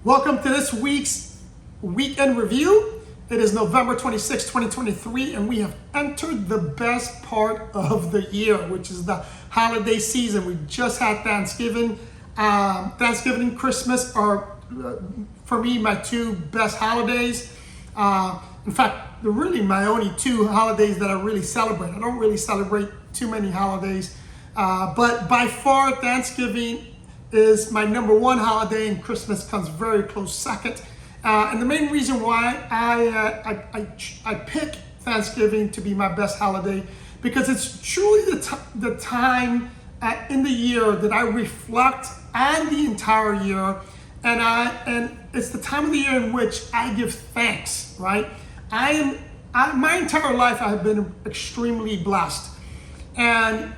Welcome to this week's weekend review. It is November 26, 2023, and we have entered the best part of the year, which is the holiday season. We just had Thanksgiving. Thanksgiving and Christmas are, for me, my two best holidays. In fact, they're really my only two holidays that I really celebrate. I don't really celebrate too many holidays, but by far, Thanksgiving is my number one holiday, and Christmas comes very close second. And the main reason why I pick Thanksgiving to be my best holiday, because it's truly the time in the year that I reflect on the entire year, and it's the time of the year in which I give thanks. Right? My entire life I have been extremely blessed, and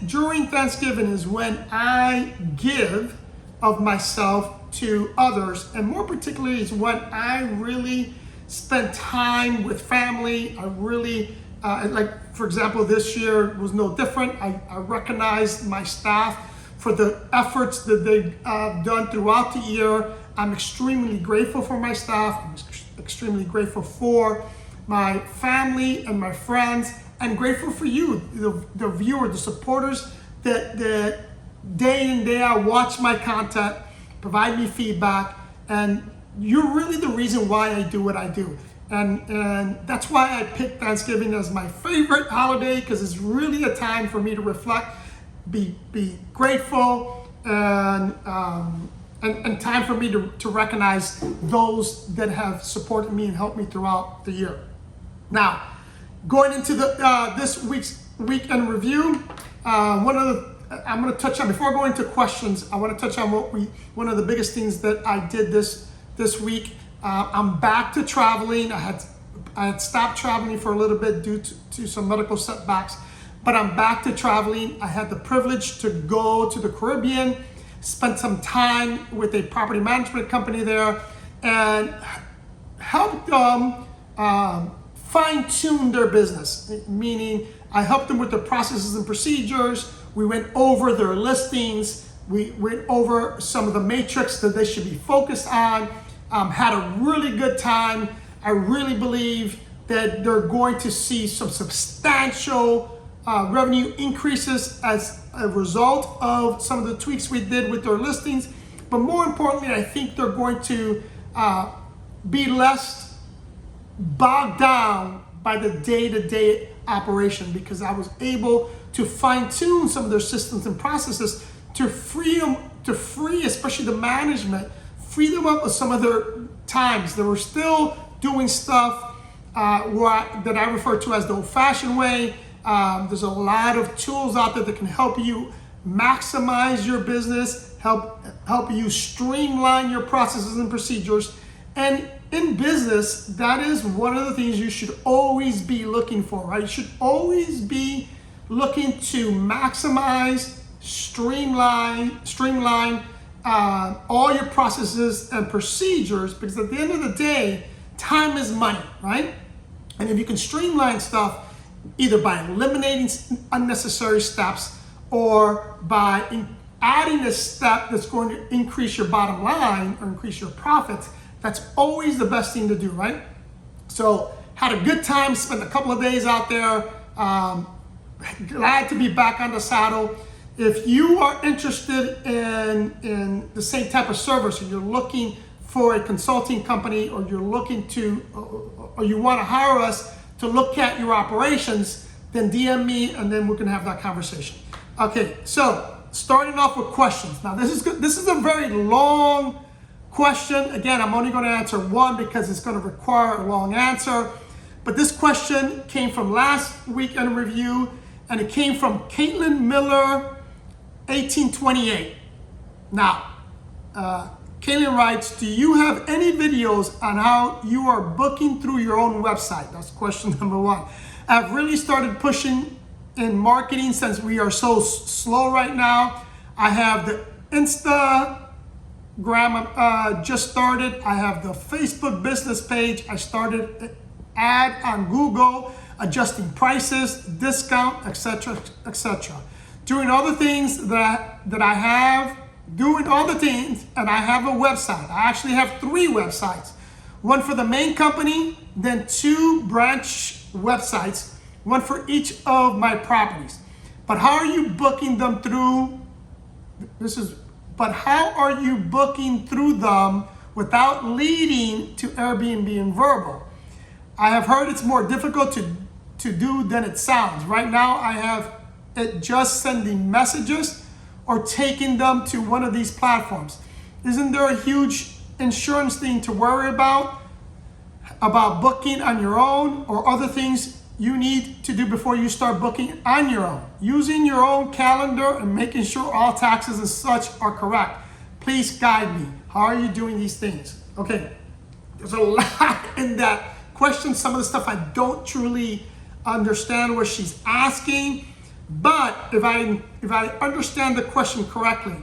during Thanksgiving is when I give of myself to others, and more particularly is when I really spend time with family. I really, like for example, this year was no different. I recognize my staff for the efforts that they've done throughout the year. I'm extremely grateful for my staff. I'm extremely grateful for my family and my friends, and grateful for you, the viewer, the supporters that day in, day out watch my content, provide me feedback, and you're really the reason why I do what I do. And that's why I picked Thanksgiving as my favorite holiday, because it's really a time for me to reflect, be grateful, and time for me to recognize those that have supported me and helped me throughout the year. Now, going into this week's weekend review, I'm going to touch on, before I go into questions, I want to touch on one of the biggest things that I did this week. I'm back to traveling. I had stopped traveling for a little bit due to some medical setbacks, but I'm back to traveling. I had the privilege to go to the Caribbean, spend some time with a property management company there, and help them fine-tune their business, meaning I helped them with their processes and procedures. We went over their listings. We went over some of the metrics that they should be focused on. Had a really good time. I really believe that they're going to see some substantial revenue increases as a result of some of the tweaks we did with their listings. But more importantly, I think they're going to be less bogged down by the day-to-day operation, because I was able to fine-tune some of their systems and processes to free especially the management, free them up with some of their times. They were still doing stuff that I refer to as the old-fashioned way. There's a lot of tools out there that can help you maximize your business, help you streamline your processes and procedures. And in business, that is one of the things you should always be looking for, right? You should always be looking to maximize, streamline all your processes and procedures, because at the end of the day, time is money, right? And if you can streamline stuff, either by eliminating unnecessary steps or by adding a step that's going to increase your bottom line or increase your profits, that's always the best thing to do, right? So had a good time, spent a couple of days out there. Glad to be back on the saddle. If you are interested in the same type of service, or you're looking for a consulting company, or you're looking to, or you want to hire us to look at your operations, then DM me, and then we're going to have that conversation. Okay, so starting off with questions. Now this is a very long question. Again, I'm only going to answer one because it's going to require a long answer. But this question came from last weekend review, and it came from Caitlin Miller, 1828. Now, Caitlin writes, do you have any videos on how you are booking through your own website? That's question number one. I've really started pushing in marketing since we are so slow right now. I have the Instagram just started. I have the Facebook business page. I started an ad on Google, adjusting prices, discount, etc., etc. Doing all the things that I have doing all the things, and I have a website. I actually have 3 websites. One for the main company, then 2 branch websites, one for each of my properties. But how are you booking them through, but how are you booking through them without leading to Airbnb and Vrbo? I have heard it's more difficult to do than it sounds. Right now, I have it just sending messages or taking them to one of these platforms. Isn't there a huge insurance thing to worry about booking on your own, or other things you need to do before you start booking on your own? Using your own calendar and making sure all taxes and such are correct. Please guide me. How are you doing these things? Okay, there's a lot in that question. Some of the stuff I don't truly understand what she's asking, but if I understand the question correctly,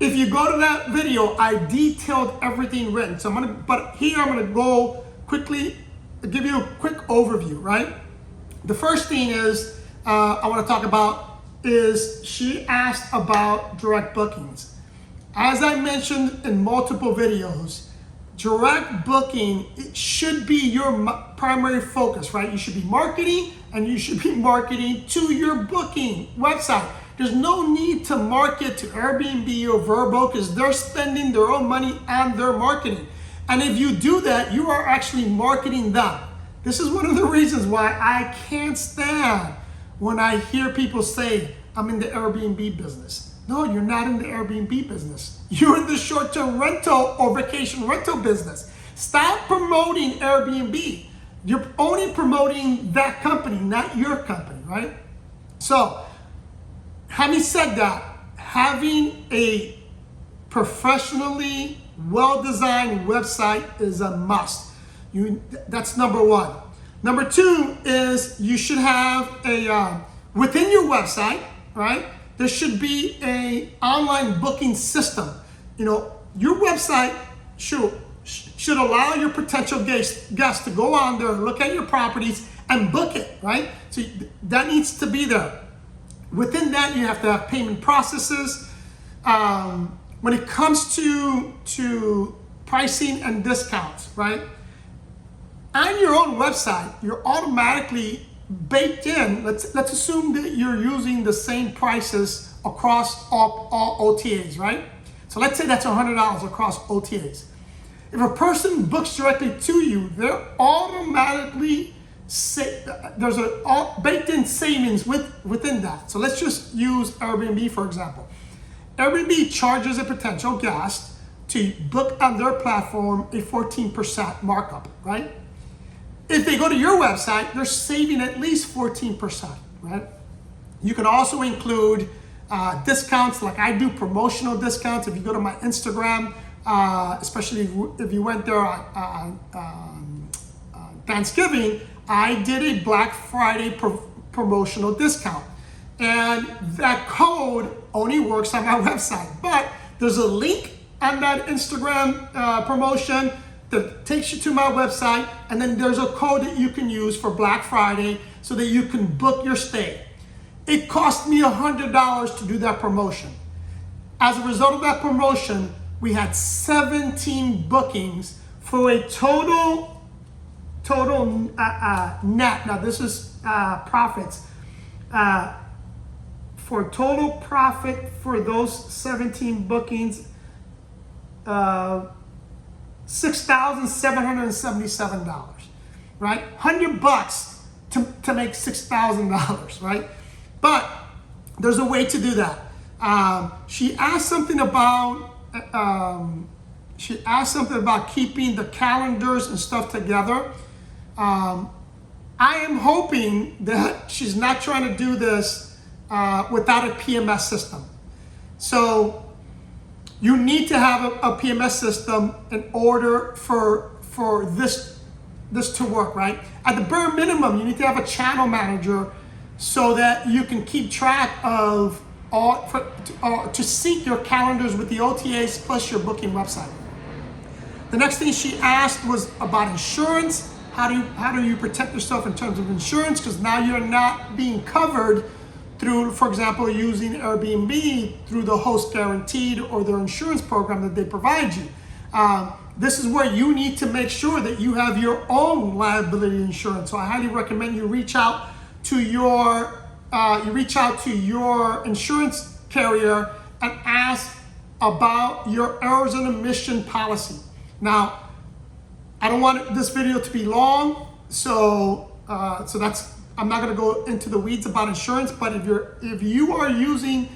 if you go to that video, I detailed everything written. So but here I'm gonna go quickly, give you a quick overview, right? The first thing is I want to talk about is she asked about direct bookings. As I mentioned in multiple videos, direct booking, it should be your primary focus, right? You should be marketing, and you should be marketing to your booking website. There's no need to market to Airbnb or Vrbo because they're spending their own money on their marketing. And if you do that, you are actually marketing them. This is one of the reasons why I can't stand when I hear people say, I'm in the Airbnb business. No, you're not in the Airbnb business. You're in the short-term rental or vacation rental business. Stop promoting Airbnb. You're only promoting that company, not your company, right? So, having said that, having a professionally well-designed website is a must. That's number one. Number 2 is you should have a, within your website, right? There should be a online booking system. You know, your website should allow your potential guests to go on there, look at your properties, and book it, right? So that needs to be there. Within that, you have to have payment processes. When it comes to pricing and discounts, right? On your own website, you're automatically baked in. Let's assume that you're using the same prices across all OTAs, right? So let's say that's $100 across OTAs. If a person books directly to you, they're automatically there's a baked-in savings within that. So let's just use Airbnb, for example. Airbnb charges a potential guest to book on their platform a 14% markup, right? If they go to your website, they're saving at least 14%, right? You can also include discounts, like I do promotional discounts. If you go to my Instagram, especially if you went there on Thanksgiving, I did a Black Friday promotional discount. And that code only works on my website. But there's a link on that Instagram promotion that takes you to my website, and then there's a code that you can use for Black Friday so that you can book your stay. It cost me $100 to do that promotion. As a result of that promotion, we had 17 bookings for a total net. Now this is profits. For total profit for those 17 bookings, $6,777, right? $100 to make $6,000, right? But there's a way to do that. She asked something about keeping the calendars and stuff together. I am hoping that she's not trying to do this without a PMS system. So you need to have a PMS system in order for this to work, right? At the bare minimum, you need to have a channel manager so that you can keep track of to sync your calendars with the OTAs plus your booking website. The next thing she asked was about insurance. How do you protect yourself in terms of insurance? Because now you're not being covered through, for example, using Airbnb through the host guaranteed or their insurance program that they provide you. This is where you need to make sure that you have your own liability insurance. So I highly recommend you reach out to your insurance carrier and ask about your errors and omission policy. Now, I don't want this video to be long, so I'm not going to go into the weeds about insurance. But if you are using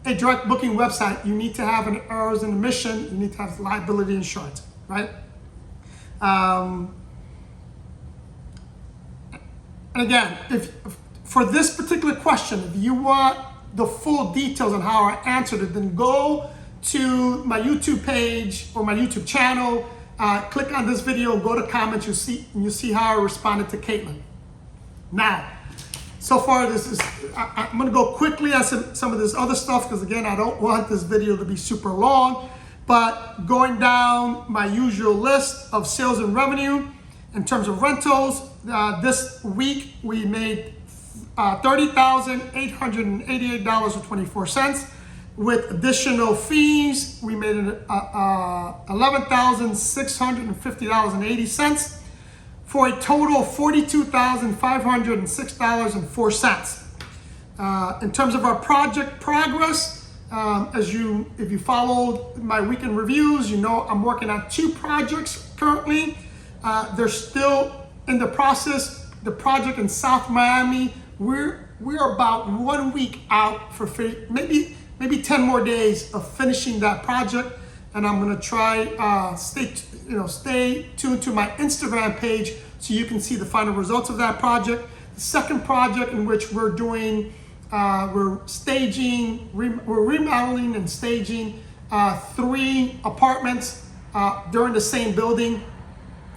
a direct booking website, you need to have an errors and omission. You need to have liability insurance, right? And again, if for this particular question, if you want the full details on how I answered it, then go to my YouTube page or my YouTube channel. Click on this video, go to comments, you see how I responded to Caitlin. Now, so far I'm gonna go quickly on some of this other stuff because again, I don't want this video to be super long, but going down my usual list of sales and revenue in terms of rentals, this week we made $30,888.24. With additional fees, we made $11,650.80 for a total of $42,506.04. In terms of our project progress, if you followed my weekend reviews, you know I'm working on 2 projects currently. They're still in the process. The project in South Miami, we're about 1 week out for maybe 10 more days of finishing that project, and I'm gonna try stay tuned to my Instagram page so you can see the final results of that project. The second project in which we're doing, we're remodeling and staging 3 apartments during the same building.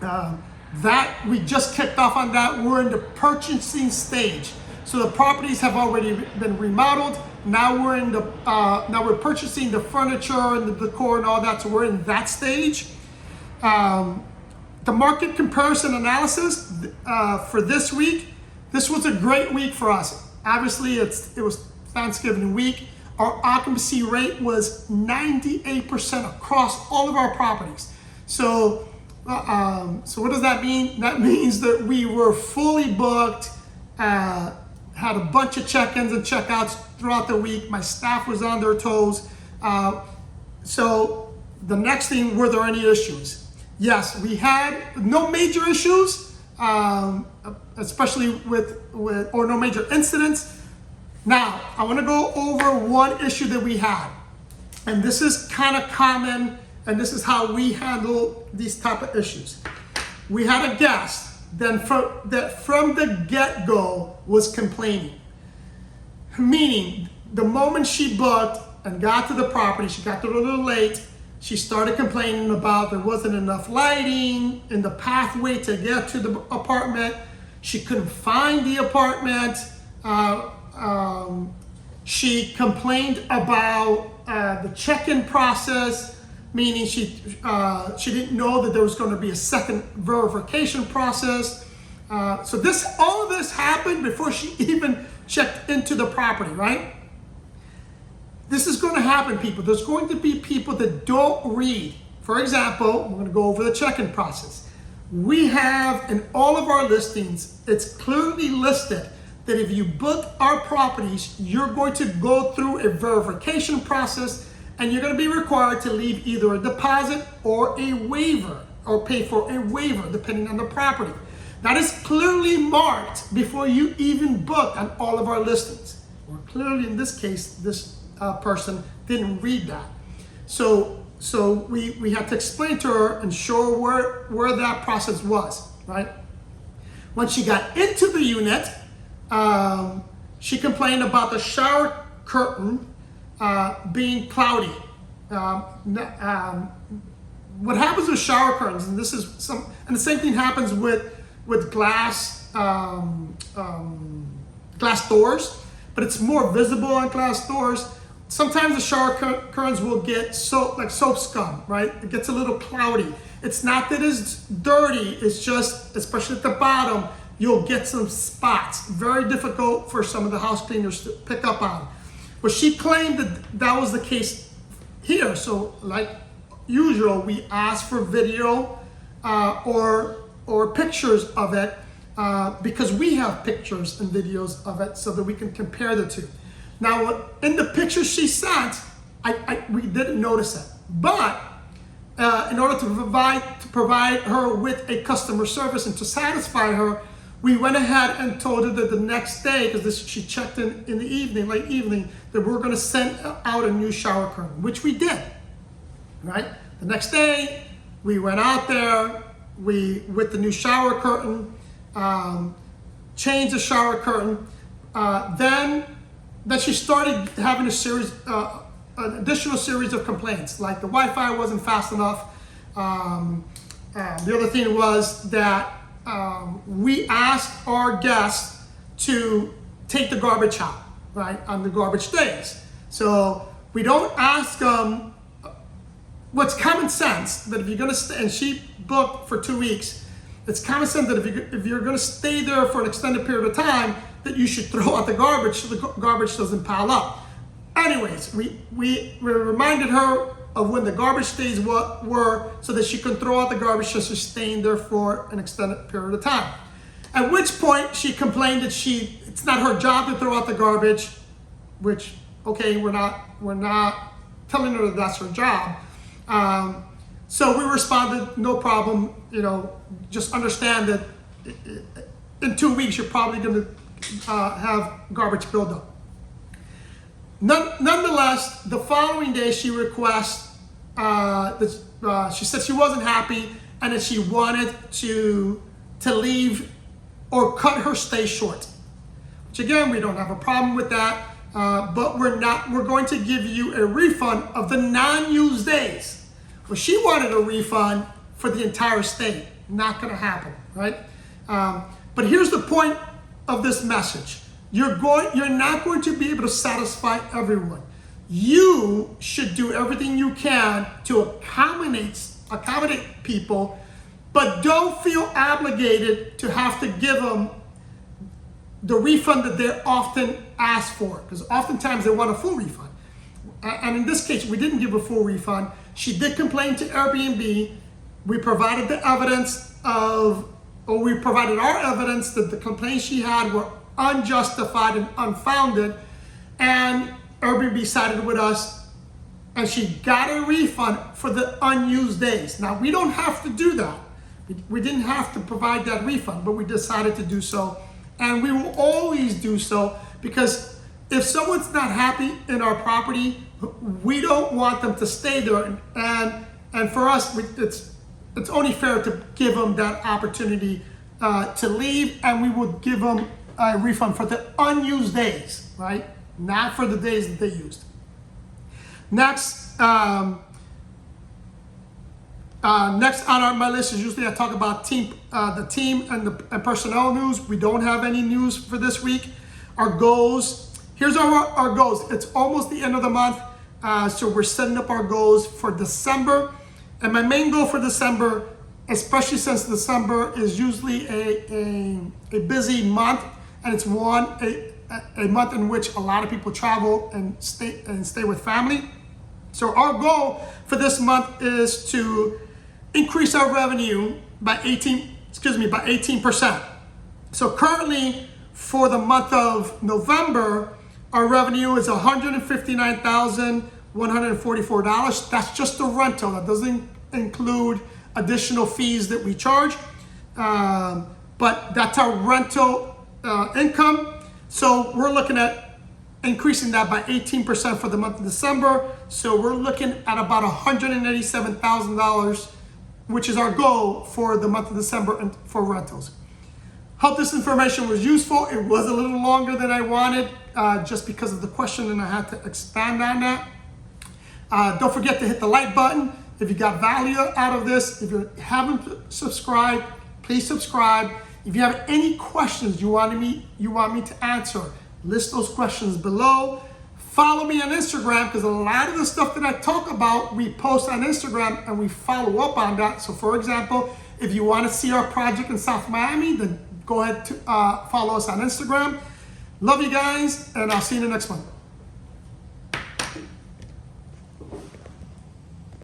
That we just kicked off on that. We're in the purchasing stage. So the properties have already been remodeled. Now we're purchasing the furniture and the decor and all that. So we're in that stage. The market comparison analysis for this week. This was a great week for us. Obviously, it was Thanksgiving week. Our occupancy rate was 98% across all of our properties. So what does that mean? That means that we were fully booked. Had a bunch of check-ins and check-outs throughout the week. My staff was on their toes. So the next thing, were there any issues? Yes, we had no major issues, especially or no major incidents. Now, I want to go over one issue that we had. And this is kind of common, and this is how we handle these type of issues. We had a guest that from the get-go was complaining. Meaning, the moment she booked and got to the property, she got there a little late, she started complaining about there wasn't enough lighting in the pathway to get to the apartment. She couldn't find the apartment. She complained about the check-in process, meaning she didn't know that there was going to be a second verification process. So all of this happened before she even checked into the property, right? This is going to happen, people. There's going to be people that don't read. For example, we're going to go over the check-in process. We have in all of our listings, it's clearly listed that if you book our properties, you're going to go through a verification process and you're going to be required to leave either a deposit or a waiver or pay for a waiver depending on the property. That is clearly marked before you even book on all of our listings. Or clearly in this case, this person didn't read that. So we had to explain to her and show her where that process was, right? When she got into the unit, she complained about the shower curtain being cloudy. What happens with shower curtains, and the same thing happens with glass doors, but it's more visible on glass doors. Sometimes the shower curtains will get like soap scum, right? It gets a little cloudy. It's not that it's dirty, it's just, especially at the bottom, you'll get some spots. Very difficult for some of the house cleaners to pick up on. But she claimed that that was the case here. So like usual, we ask for video or pictures of it because we have pictures and videos of it so that we can compare the two. Now, in the pictures she sent, we didn't notice it. But in order to provide her with a customer service and to satisfy her, we went ahead and told her that the next day, because she checked in the evening, late evening, that we're going to send out a new shower curtain, which we did. Right? The next day, we went out there, with the new shower curtain, changed the shower curtain. Then she started having an additional series of complaints, like the Wi-Fi wasn't fast enough. The other thing was that we asked our guests to take the garbage out, right, on the garbage days. So we don't ask them. What's common sense that if you're going to stay, and she booked for 2 weeks, it's common sense that if you're going to stay there for an extended period of time, that you should throw out the garbage so the garbage doesn't pile up. Anyways, we reminded her of when the garbage days were so that she can throw out the garbage so she's staying there for an extended period of time. At which point she complained that it's not her job to throw out the garbage, which, okay, we're not telling her that that's her job. So we responded, no problem, just understand that in 2 weeks, you're probably going to have garbage buildup. Nonetheless, the following day, she requests, she said she wasn't happy and that she wanted to leave or cut her stay short. Which again, we don't have a problem with that, but we're going to give you a refund of the non-used days. Well, she wanted a refund for the entire stay. Not going to happen, right? But here's the point of this message. You're not going to be able to satisfy everyone. You should do everything you can to accommodate people, but don't feel obligated to have to give them the refund that they often ask for, because oftentimes they want a full refund. And in this case, we didn't give a full refund. She did complain to Airbnb. We provided the evidence we provided our evidence that the complaints she had were unjustified and unfounded, and Airbnb sided with us, and she got a refund for the unused days. Now, we don't have to do that. We didn't have to provide that refund, but we decided to do so, and we will always do so, because if someone's not happy in our property, we don't want them to stay there, and for us, it's only fair to give them that opportunity to leave, and we would give them a refund for the unused days, right? Not for the days that they used. Next on my list is usually I talk about the team and personnel news. We don't have any news for this week. Our goals. Here's our goals. It's almost the end of the month, so we're setting up our goals for December. And my main goal for December, especially since December is usually a busy month, and it's a month in which a lot of people travel and stay with family. So our goal for this month is to increase our revenue by 18%. So currently for the month of November, our revenue is $159,144. That's just the rental. That doesn't include additional fees that we charge, but that's our rental income. So we're looking at increasing that by 18% for the month of December. So we're looking at about $187,000, which is our goal for the month of December and for rentals. Hope this information was useful. It was a little longer than I wanted just because of the question, and I had to expand on that. Don't forget to hit the like button if you got value out of this. If you haven't subscribed, please subscribe. If you have any questions you want me to answer, list those questions below. Follow me on Instagram, because a lot of the stuff that I talk about, we post on Instagram and we follow up on that. So for example, if you want to see our project in South Miami, then go ahead to follow us on Instagram. Love you guys, and I'll see you in the next one.